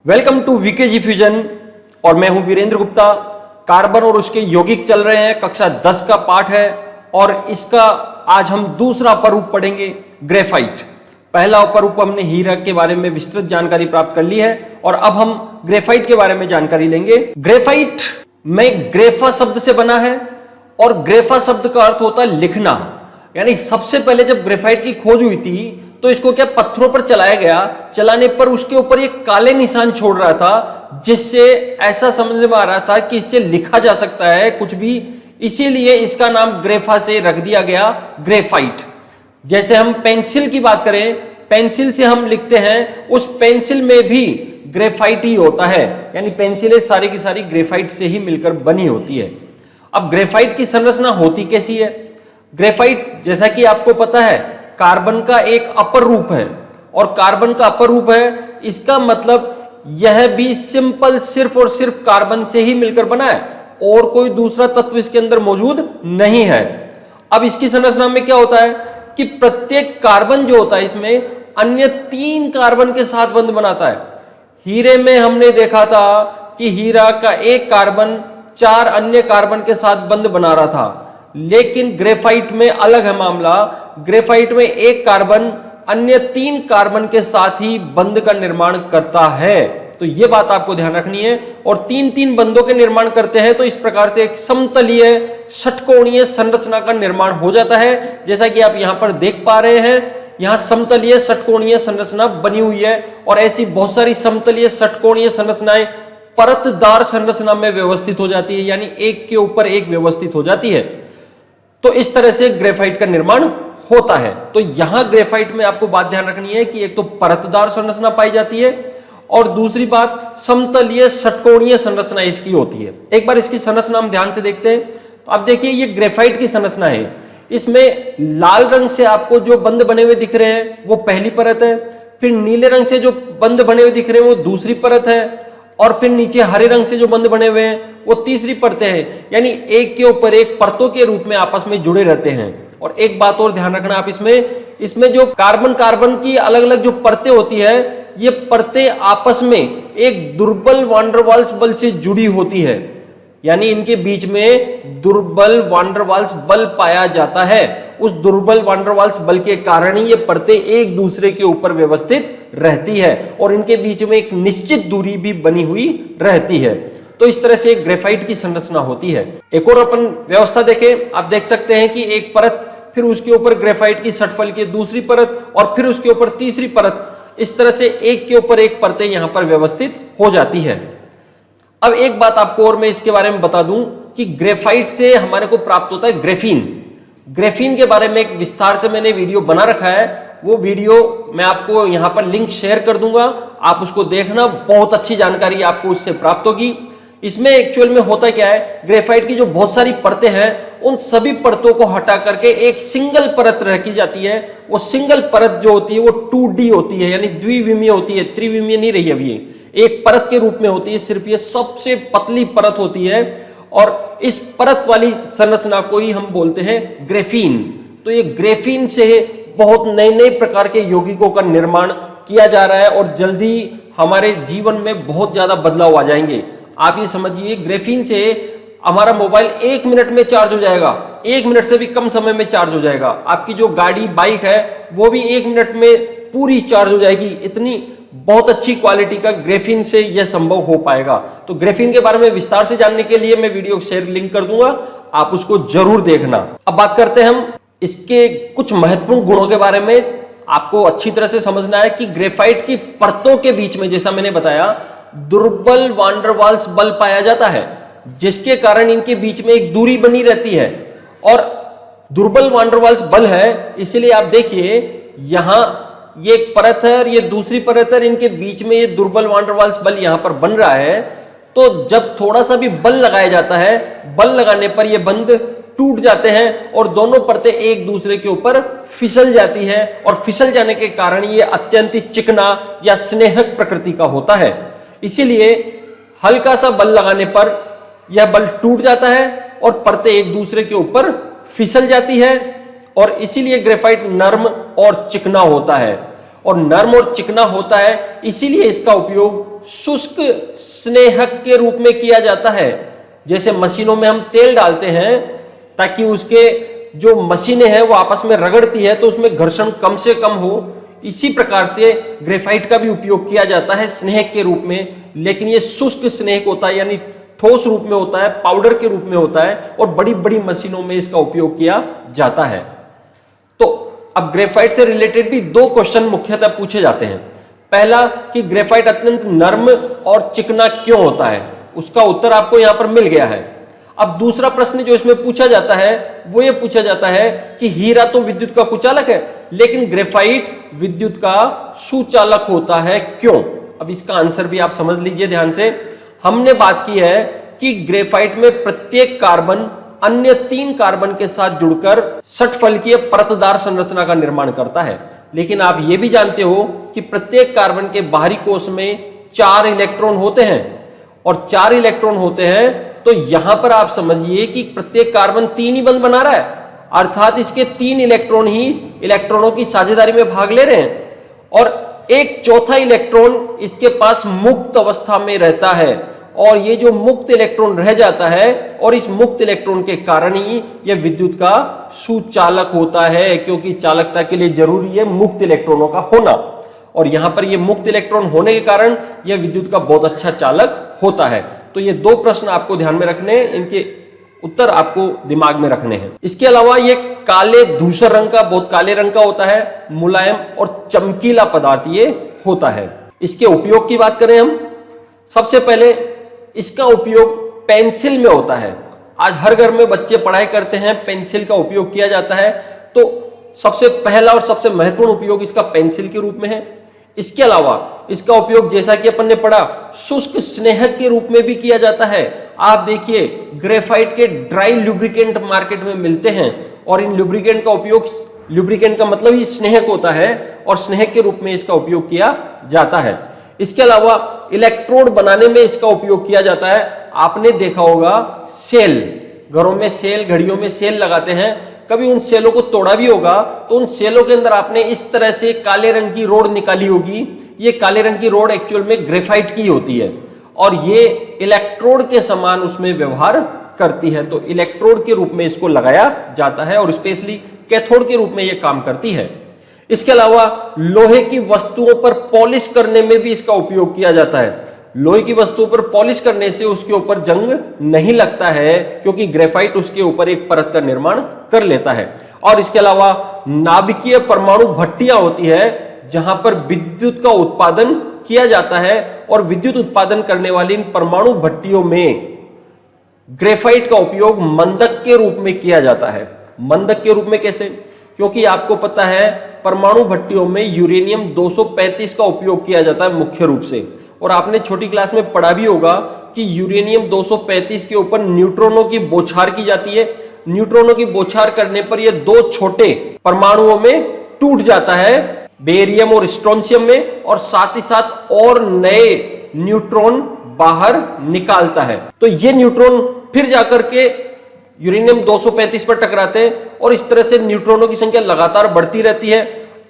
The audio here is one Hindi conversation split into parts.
वेलकम टू वीकेजी फ्यूजन और मैं हूं वीरेंद्र गुप्ता। कार्बन और उसके यौगिक चल रहे हैं, कक्षा 10 का पाठ है और इसका आज हम दूसरा उपरूप पढ़ेंगे, ग्रेफाइट। पहला उपरूप हमने हीरा के बारे में विस्तृत जानकारी प्राप्त कर ली है और अब हम ग्रेफाइट के बारे में जानकारी लेंगे। ग्रेफाइट में ग्रेफा शब्द से बना है और ग्रेफा शब्द का अर्थ होता है लिखना। यानी सबसे पहले जब ग्रेफाइट की खोज हुई थी तो इसको क्या पत्थरों पर चलाया गया, चलाने पर उसके ऊपर एक काले निशान छोड़ रहा था, जिससे ऐसा समझ में आ रहा था कि इससे लिखा जा सकता है कुछ भी, इसीलिए इसका नाम ग्रेफा से रख दिया गया ग्रेफाइट। जैसे हम पेंसिल की बात करें, पेंसिल से हम लिखते हैं, उस पेंसिल में भी ग्रेफाइट ही होता है, यानी पेंसिलें सारी की सारी ग्रेफाइट से ही मिलकर बनी होती है। अब ग्रेफाइट की संरचना होती कैसी है? ग्रेफाइट जैसा कि आपको पता है कार्बन का एक अपर रूप है और कार्बन का अपर रूप है, इसका मतलब यह भी सिंपल सिर्फ और सिर्फ कार्बन से ही मिलकर बना है और कोई दूसरा तत्व इसके अंदर मौजूद नहीं है। अब इसकी संरचना में क्या होता है कि प्रत्येक कार्बन जो होता है इसमें अन्य 3 कार्बन के साथ बंध बनाता है। हीरे में हमने देखा था कि हीरा का एक कार्बन 4 अन्य कार्बन के साथ बंध बना रहा था, लेकिन ग्रेफाइट में अलग है मामला। ग्रेफाइट में एक कार्बन अन्य 3 कार्बन के साथ ही बंध का निर्माण करता है, तो यह बात आपको ध्यान रखनी है। और 3-3 बंधों के निर्माण करते हैं तो इस प्रकार से एक समतलीय षटकोणीय संरचना का निर्माण हो जाता है। जैसा कि आप यहां पर देख पा रहे हैं, यहां समतलीय षटकोणीय संरचना बनी हुई है और ऐसी बहुत सारी समतलीय षटकोणीय संरचनाएं परतदार संरचना में व्यवस्थित हो जाती है, यानी एक के ऊपर एक व्यवस्थित हो जाती है। तो इस तरह से ग्रेफाइट का निर्माण होता है। तो यहां ग्रेफाइट में आपको बात ध्यान रखनी है कि एक तो परतदार संरचना पाई जाती है और दूसरी बात समतलीय षटकोणीय संरचना इसकी होती है। एक बार इसकी संरचना हम ध्यान से देखते हैं। तो आप देखिए ये ग्रेफाइट की संरचना है। इसमें लाल रंग से आपको जो बंध बने हुए दिख रहे हैं वो पहली परत है, फिर नीले रंग से जो बंध बने हुए दिख रहे हैं वो दूसरी परत है और फिर नीचे हरे रंग से जो बंध बने हुए हैं वो तीसरी परतें हैं। यानी एक के ऊपर एक परतों के रूप में आपस में जुड़े रहते हैं। और एक बात और ध्यान रखना आप इसमें जो कार्बन कार्बन की अलग अलग जो परतें होती है, ये परतें आपस में एक दुर्बल वान डेर वाल्स बल से जुड़ी होती है, यानी इनके बीच में दुर्बल वान डेर वाल्स बल पाया जाता है। उस दुर्बल वान डेर वाल्स बल के कारण ही ये परतें एक दूसरे के ऊपर व्यवस्थित रहती है और इनके बीच में एक निश्चित दूरी भी बनी हुई रहती है। तो इस तरह से ग्रेफाइट की संरचना होती है। एक और अपन व्यवस्था देखें, आप देख सकते हैं कि एक परत, फिर उसके ऊपर ग्रेफाइट की षटफल की दूसरी परत और फिर उसके ऊपर तीसरी परत, इस तरह से एक के ऊपर एक परतें यहां पर व्यवस्थित हो जाती है। अब एक बात आपको और मैं इसके बारे में बता दूं कि ग्रेफाइट से हमारे को प्राप्त होता है ग्रेफीन। ग्रेफीन के बारे में एक विस्तार से मैंने वीडियो बना रखा है, वो वीडियो मैं आपको यहां पर लिंक शेयर कर दूंगा, आप उसको देखना, बहुत अच्छी जानकारी आपको उससे प्राप्त होगी। इसमें एक्चुअल में होता क्या है, ग्रेफाइट की जो बहुत सारी परतें हैं उन सभी परतों को हटा करके एक सिंगल परत रखी जाती है। वो सिंगल परत जो होती है वो 2D होती है, यानी द्विविमीय होती है, त्रिविमीय नहीं रही अभी, एक परत के रूप में होती है। सिर्फ ये सबसे पतली परत होती है और इस परत वाली संरचना को ही हम बोलते हैं ग्रेफीन। तो ये ग्रेफीन से बहुत नए नए प्रकार के यौगिकों का निर्माण किया जा रहा है और जल्दी हमारे जीवन में बहुत ज्यादा बदलाव आ जाएंगे। आप ये समझिए, ग्रेफीन से हमारा मोबाइल 1 मिनट में चार्ज हो जाएगा, 1 मिनट से भी कम समय में चार्ज हो जाएगा। आपकी जो गाड़ी बाइक है वो भी 1 मिनट में पूरी चार्ज हो जाएगी। इतनी बहुत अच्छी क्वालिटी का ग्रेफीन से यह संभव हो पाएगा। तो ग्रेफीन के बारे में विस्तार से जानने के लिए मैं वीडियो शेयर लिंक कर दूंगा, आप उसको जरूर देखना। अब बात करते हैं हम इसके कुछ महत्वपूर्ण गुणों के बारे में। आपको अच्छी तरह से समझना है कि ग्रेफाइट की परतों के बीच में, जैसा मैंने बताया, दुर्बल वान डेर वाल्स बल पाया जाता है, जिसके कारण इनके बीच में एक दूरी बनी रहती है। और दुर्बल वान डेर वाल्स बल है, इसलिए आप देखिए यहां ये एक परत है और ये दूसरी परत है, इनके बीच में ये दुर्बल वान डेर वाल्स बल यहां पर बन रहा है। तो जब थोड़ा सा भी बल लगाया जाता है, बल लगाने पर ये बंध टूट जाते हैं और दोनों परतें एक दूसरे के ऊपर फिसल जाती है और फिसल जाने के कारण ये अत्यंत चिकना या स्नेहक प्रकृति का होता है। इसीलिए हल्का सा बल लगाने पर यह बल टूट जाता है और परतें एक दूसरे के ऊपर फिसल जाती है और इसीलिए ग्रेफाइट नर्म और चिकना होता है। और नर्म और चिकना होता है, इसीलिए इसका उपयोग शुष्क स्नेहक के रूप में किया जाता है। जैसे मशीनों में हम तेल डालते हैं ताकि उसके जो मशीनें हैं वो आपस में रगड़ती है तो उसमें घर्षण कम से कम हो, इसी प्रकार से ग्रेफाइट का भी उपयोग किया जाता है स्नेहक के रूप में। लेकिन ये शुष्क स्नेहक होता है, यानी ठोस रूप में होता है, पाउडर के रूप में होता है और बड़ी बड़ी मशीनों में इसका उपयोग किया जाता है। तो अब ग्रेफाइट से रिलेटेड भी दो क्वेश्चन मुख्यतः पूछे जाते हैं। पहला कि ग्रेफाइट अत्यंत नर्म और चिकना क्यों होता है, उसका उत्तर आपको यहां पर मिल गया है। अब दूसरा प्रश्न जो इसमें पूछा जाता है वो ये पूछा जाता है कि हीरा तो विद्युत का कुचालक है लेकिन ग्रेफाइट विद्युत का सुचालक होता है, क्यों? अब इसका आंसर भी आप समझ लीजिए ध्यान से। हमने बात की है कि ग्रेफाइट में प्रत्येक कार्बन अन्य 3 कार्बन के साथ जुड़कर षटफलकीय परतदार संरचना का निर्माण करता है। लेकिन आप यह भी जानते हो कि प्रत्येक कार्बन के बाहरी कोश में 4 इलेक्ट्रॉन होते हैं और 4 इलेक्ट्रॉन होते हैं तो यहां पर आप समझिए कि प्रत्येक कार्बन 3 ही बंध बना रहा है, अर्थात इसके 3 इलेक्ट्रॉन ही इलेक्ट्रॉनों की साझेदारी में भाग ले रहे हैं और एक चौथा इलेक्ट्रॉन इसके पास मुक्त अवस्था में रहता है और ये जो मुक्त इलेक्ट्रॉन रह जाता है और इस मुक्त इलेक्ट्रॉन के कारण ही यह विद्युत का सुचालक होता है, क्योंकि चालकता के लिए जरूरी है मुक्त इलेक्ट्रॉनों का होना और यहां पर यह मुक्त इलेक्ट्रॉन होने के कारण यह विद्युत का बहुत अच्छा चालक होता है। तो ये दो प्रश्न आपको ध्यान में रखने हैं, इनके उत्तर आपको दिमाग में रखने हैं। इसके अलावा ये काले धूसर रंग का, बहुत काले रंग का होता है, मुलायम और चमकीला पदार्थ ये होता है। इसके उपयोग की बात करें हम, सबसे पहले इसका उपयोग पेंसिल में होता है। आज हर घर में बच्चे पढ़ाई करते हैं, पेंसिल का उपयोग किया जाता है, तो सबसे पहला और सबसे महत्वपूर्ण उपयोग इसका पेंसिल के रूप में है। इसके अलावा इसका उपयोग जैसा कि अपन ने पढ़ा शुष्क स्नेहक के रूप में भी किया जाता है। आप देखिए ग्रेफाइट के ड्राई लुब्रिकेंट मार्केट में मिलते हैं और इन लुब्रिकेंट का उपयोग, लुब्रिकेंट का मतलब ही स्नेहक होता है और स्नेहक के रूप में इसका उपयोग किया जाता है। इसके अलावा इलेक्ट्रोड बनाने में इसका उपयोग किया जाता है। आपने देखा होगा सेल, घरों में सेल, घड़ियों में सेल लगाते हैं, कभी उन सेलों को तोड़ा भी होगा तो उन सेलों के अंदर आपने इस तरह से काले रंग की रोड निकाली होगी। ये काले रंग की रोड एक्चुअल में ग्रेफाइट की होती है और ये इलेक्ट्रोड के समान उसमें व्यवहार करती है, तो इलेक्ट्रोड के रूप में इसको लगाया जाता है और स्पेशली कैथोड के रूप में ये काम करती है। इसके अलावा लोहे की वस्तुओं पर पॉलिश करने में भी इसका उपयोग किया जाता है। लोहे की वस्तुओं पर पॉलिश करने से उसके ऊपर जंग नहीं लगता है क्योंकि ग्रेफाइट उसके ऊपर एक परत का निर्माण कर लेता है। और इसके अलावा नाभिकीय परमाणु भट्टियां होती है जहां पर विद्युत का उत्पादन किया जाता है और विद्युत उत्पादन करने वाली इन परमाणु भट्टियों में ग्रेफाइट का उपयोग मंदक के रूप में किया जाता है। मंदक के रूप में कैसे? क्योंकि आपको पता है परमाणु भट्टियों में यूरेनियम 235 का उपयोग किया जाता है मुख्य रूप से, और आपने छोटी क्लास में पढ़ा भी होगा कि यूरेनियम 235 के ऊपर न्यूट्रॉनों की बौछार की जाती है। न्यूट्रॉनों की बौछार करने पर यह 2 छोटे परमाणुओं में टूट जाता है, बेरियम और स्ट्रोंशियम में, और साथ ही साथ और नए न्यूट्रॉन बाहर निकालता है। तो ये न्यूट्रॉन फिर जाकर के यूरेनियम 235 पर टकराते हैं और इस तरह से न्यूट्रॉनों की संख्या लगातार बढ़ती रहती है।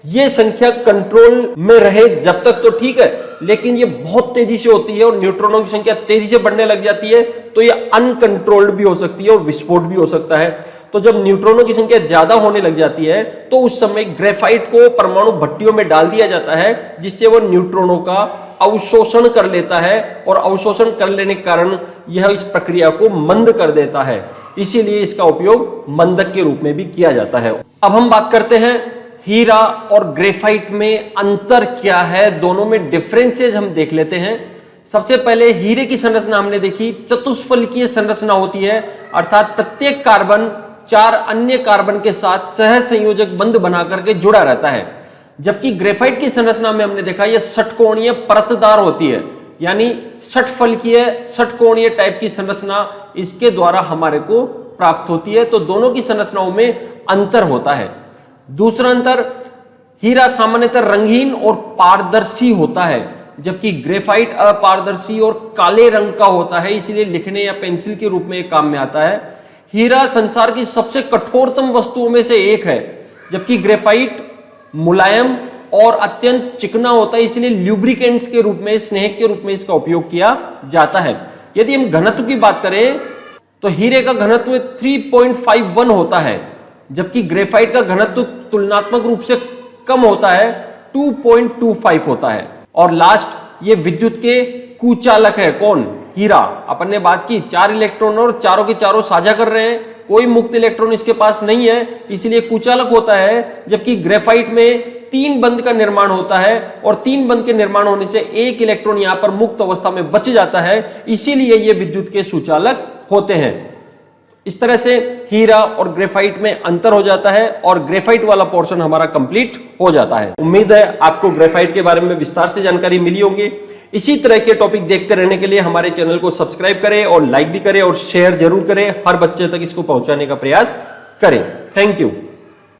ये संख्या कंट्रोल में रहे जब तक तो ठीक है, लेकिन ये बहुत तेजी से होती है और न्यूट्रॉनों की संख्या तेजी से बढ़ने लग जाती है तो ये अनकंट्रोल्ड भी हो सकती है और विस्फोट भी हो सकता है। तो जब न्यूट्रॉनों की संख्या ज्यादा होने लग जाती है तो उस समय ग्रेफाइट को परमाणु भट्टियों में डाल दिया जाता है जिससे वो न्यूट्रॉनों का अवशोषण कर लेता है और अवशोषण कर लेने के कारण यह इस प्रक्रिया को मंद कर देता है। इसीलिए इसका उपयोग मंदक के रूप में भी किया जाता है। अब हम बात करते हैं हीरा और ग्रेफाइट में अंतर क्या है, दोनों में डिफरेंसेस हम देख लेते हैं। सबसे पहले हीरे की संरचना हमने देखी, चतुष्फलकीय संरचना होती है, अर्थात प्रत्येक कार्बन 4 अन्य कार्बन के साथ सह संयोजक बंध बना करके जुड़ा रहता है। जबकि ग्रेफाइट की संरचना में हमने देखा यह षटकोणीय परतदार होती है, यानी षटफलकीय षटकोणीय टाइप की संरचना इसके द्वारा हमारे को प्राप्त होती है। तो दोनों की संरचनाओं में अंतर होता है। दूसरा अंतर, हीरा सामान्यतः रंगीन और पारदर्शी होता है जबकि ग्रेफाइट अपारदर्शी और काले रंग का होता है, इसलिए लिखने या पेंसिल के रूप में काम में आता है। हीरा संसार की सबसे कठोरतम वस्तुओं में से एक है जबकि ग्रेफाइट मुलायम और अत्यंत चिकना होता है, इसलिए ल्यूब्रिकेंट्स के रूप में, स्नेहक के रूप में इसका उपयोग किया जाता है। यदि हम घनत्व की बात करें तो हीरे का घनत्व 3.51 होता है, जबकि ग्रेफाइट का घनत्व तुलनात्मक रूप से कम होता है, 2.25 होता है। और लास्ट, ये विद्युत के कुचालक है। कौन? हीरा। अपन ने बात की 4 इलेक्ट्रॉन और चारों के चारों साझा कर रहे हैं, कोई मुक्त इलेक्ट्रॉन इसके पास नहीं है, इसलिए कुचालक होता है। जबकि ग्रेफाइट में 3 बंध का निर्माण होता है और 3 बंध के निर्माण होने से एक इलेक्ट्रॉन यहां पर मुक्त अवस्था में बच जाता है, इसीलिए ये विद्युत के सुचालक होते हैं। इस तरह से हीरा और ग्रेफाइट में अंतर हो जाता है और ग्रेफाइट वाला पोर्शन हमारा कंप्लीट हो जाता है। उम्मीद है आपको ग्रेफाइट के बारे में विस्तार से जानकारी मिली होगी। इसी तरह के टॉपिक देखते रहने के लिए हमारे चैनल को सब्सक्राइब करें और लाइक भी करें और शेयर जरूर करें, हर बच्चे तक इसको पहुंचाने का प्रयास करें। Thank you.